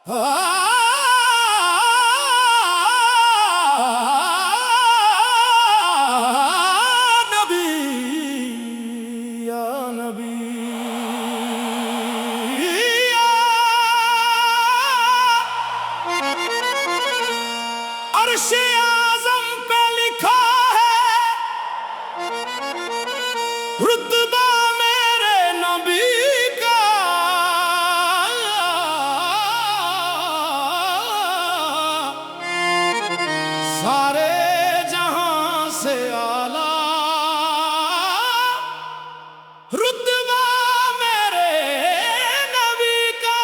नबी या नबी अर्श-ए आज़म पे लिखा है रुतबा मेरे नबी का। सारे जहां से आला रुतबा मेरे नबी का।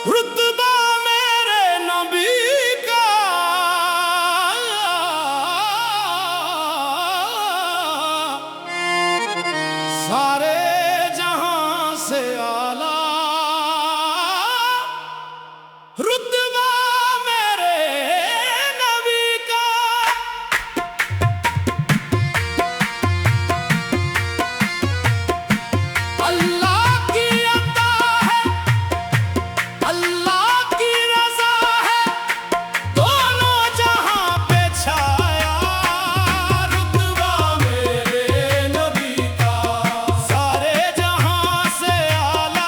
रुतबा मेरे नबी का सारे जहां से आला रुतबा मेरे नबी का। अल्लाह की अता है, अल्लाह की रज़ा है, दोनों जहां पे छाया रुतबा मेरे नबी का। सारे जहां से आला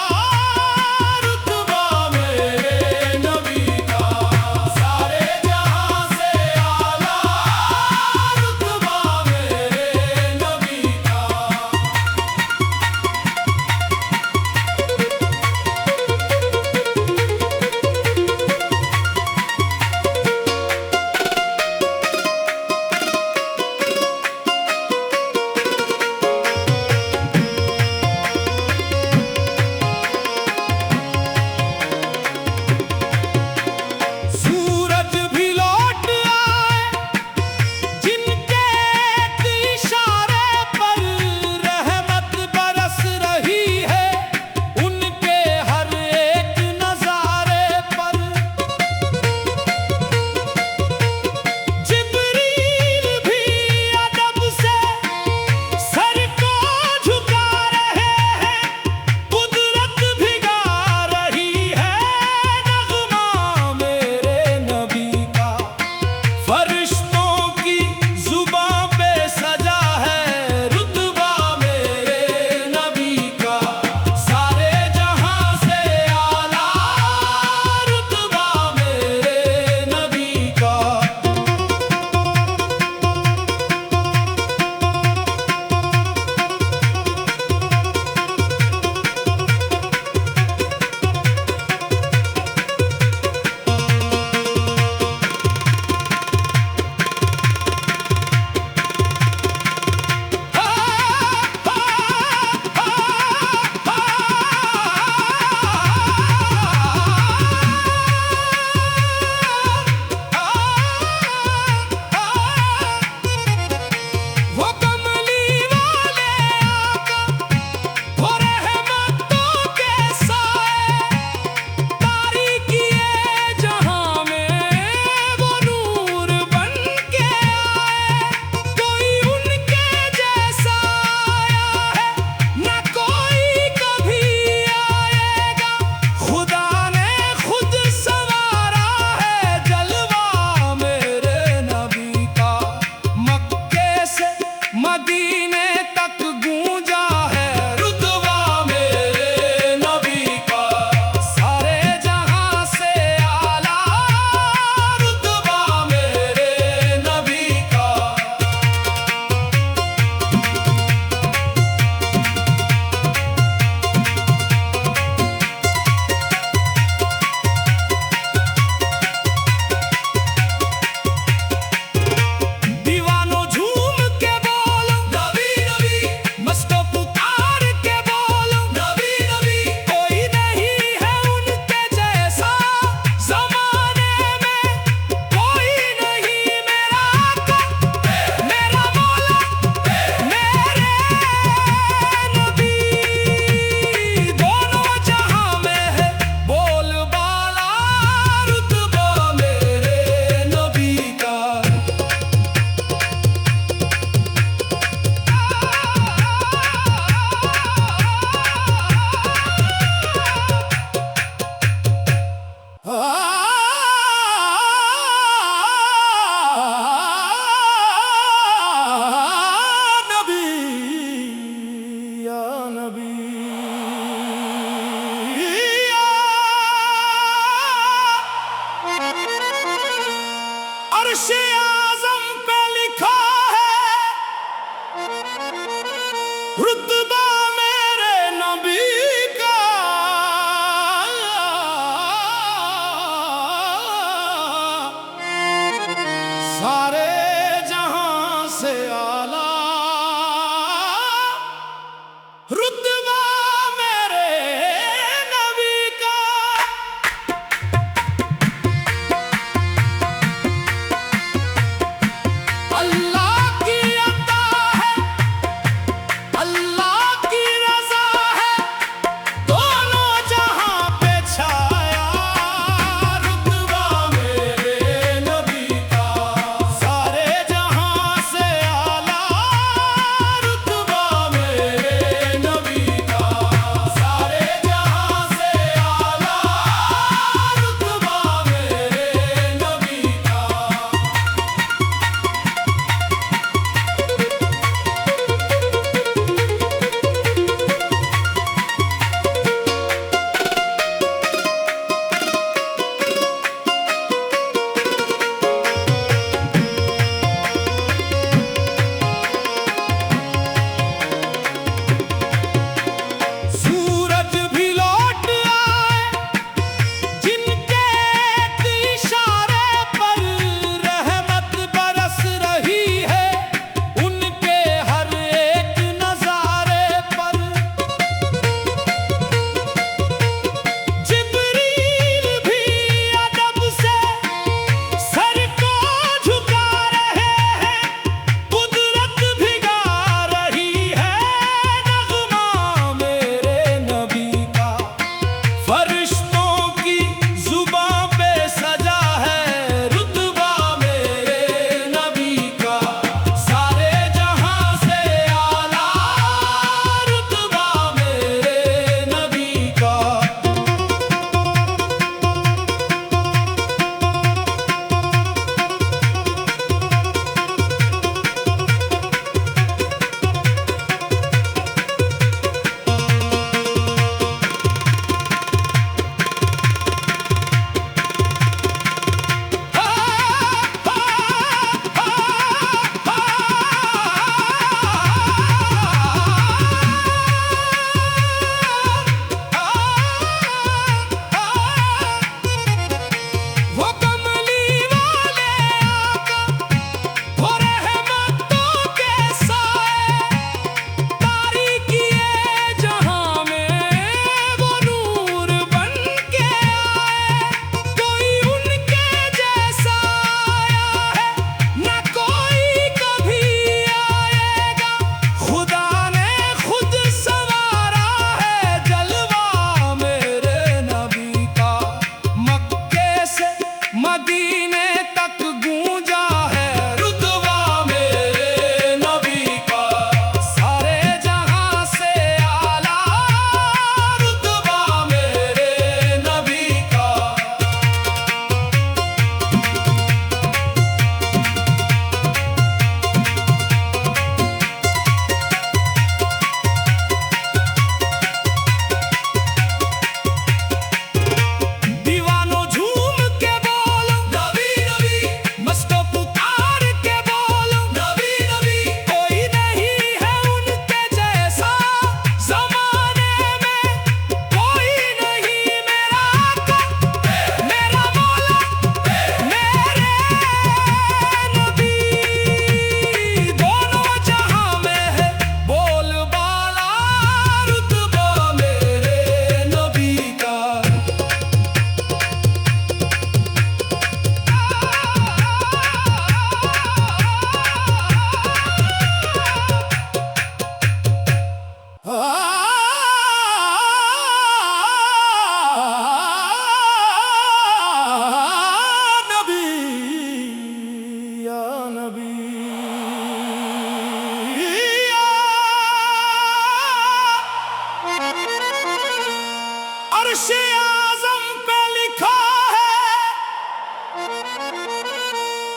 अर्श आज़म पे लिखा है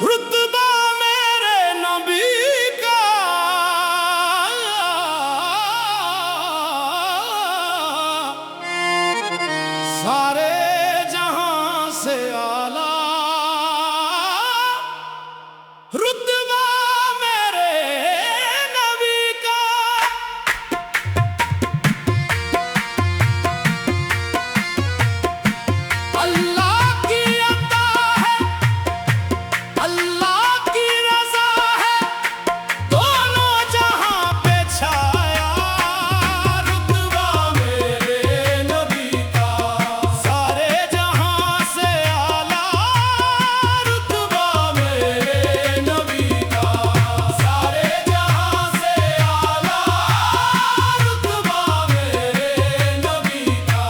रुतबा मेरे नबी का। सारे जहां से आला रुतबा मेरे नबी का। अल्लाह की अता है, अल्लाह की रज़ा है, दोनों जहां पे छाया रुतबा मेरे नबी का। सारे जहां से आला रुतबा मेरे नबी का। सारे जहां से आला रुतबा मेरे नबी का।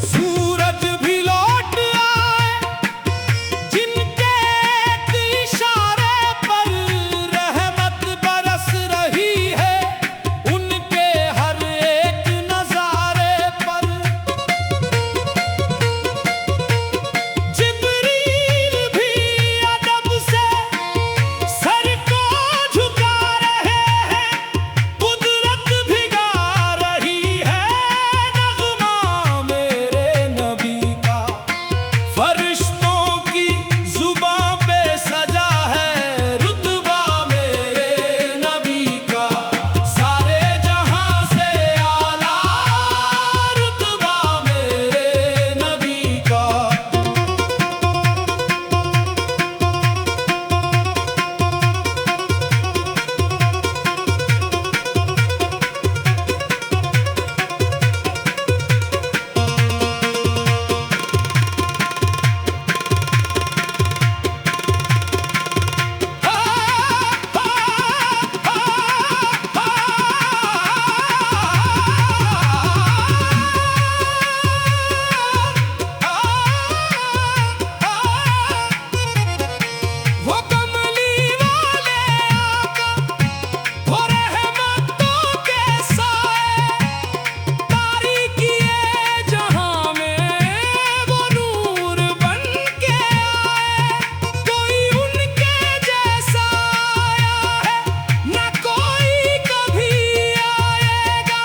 सूरज भी लौट आए जिनके एक इशारे पर रहमत बरस रही है उनके हर एक नजारे पर। जिब्रील भी अदब से सर को झुका रहे हैं, कुदरत भी गा रही है नग़्मा मेरे नबी का। फरिश्तों की जुबां पे सजा है रुतबा मेरे नबी का। सारे जहां से आला रुतबा मेरे नबी का। वो कमली वाले आका, वो रहमतों के साए, तारीकिए जहां में वो नूर बन के आए। कोई उनके जैसा आया है न कोई कभी आएगा।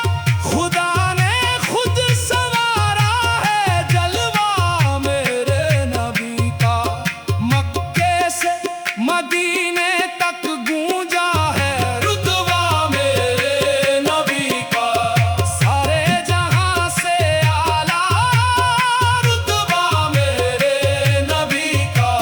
खुदा ने खुद संवारा है जलवा मेरे नबी का। मक्के से मदीने तक गूंजा है रुतबा मेरे नबी का। सारे जहां से आला रुतबा मेरे नबी का।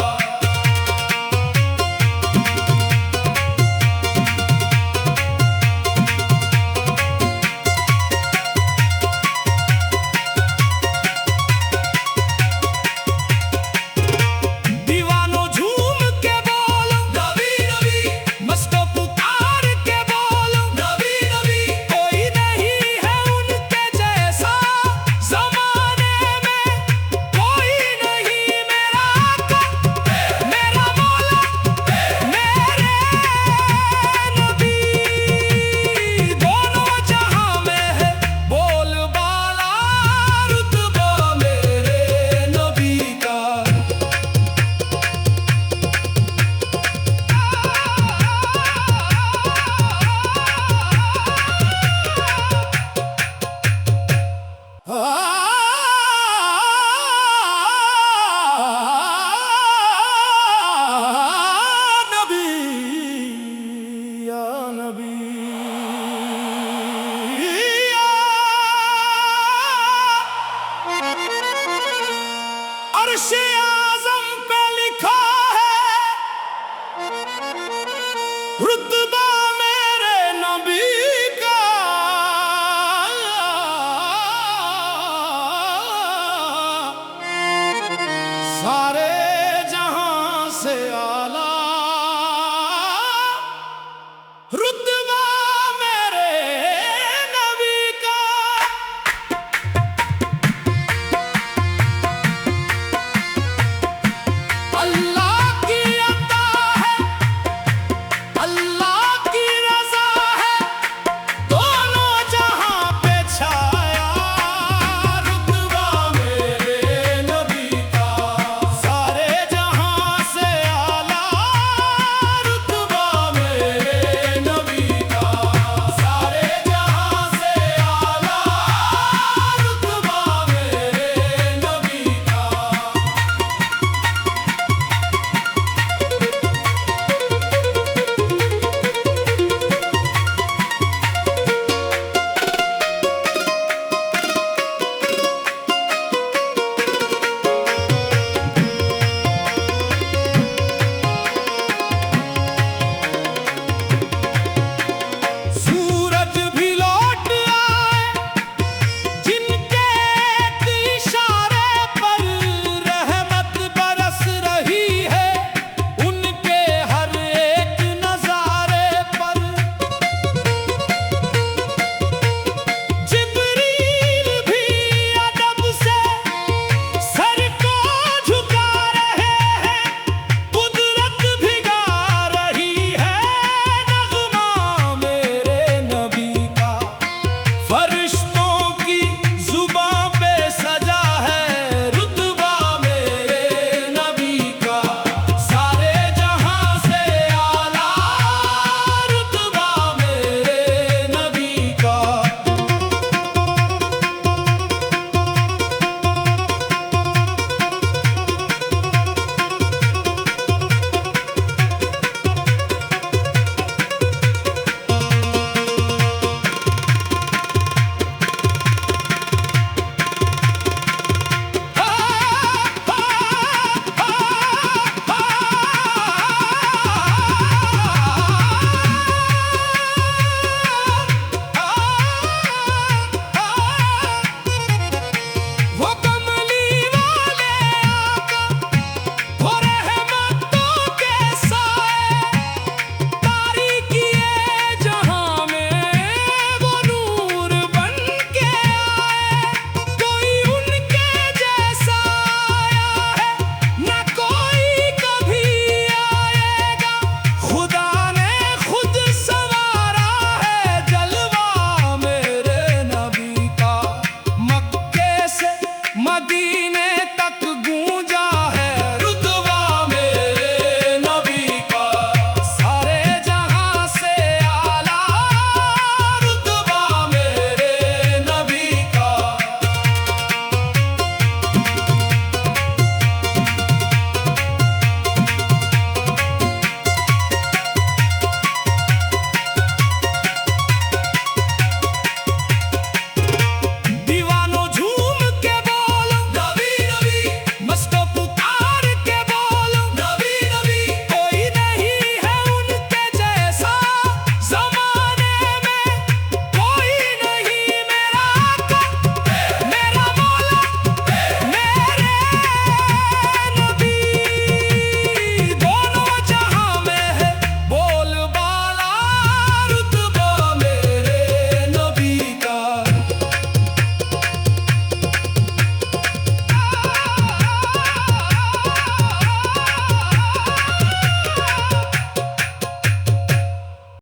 दीवानो झूम के बोलो नबी नबी, मस्तो पुकार के बोलो नबी नबी। कोई नहीं है उनके जैसा ज़माने में, कोई नहीं मेरा आका, मेरा मौला, मेरे नबी। दोनों जहां में है बोलबाला रुतबा मेरे नबी का। नबी या नबी या। अर्श आज़म पे लिखा है रुतबा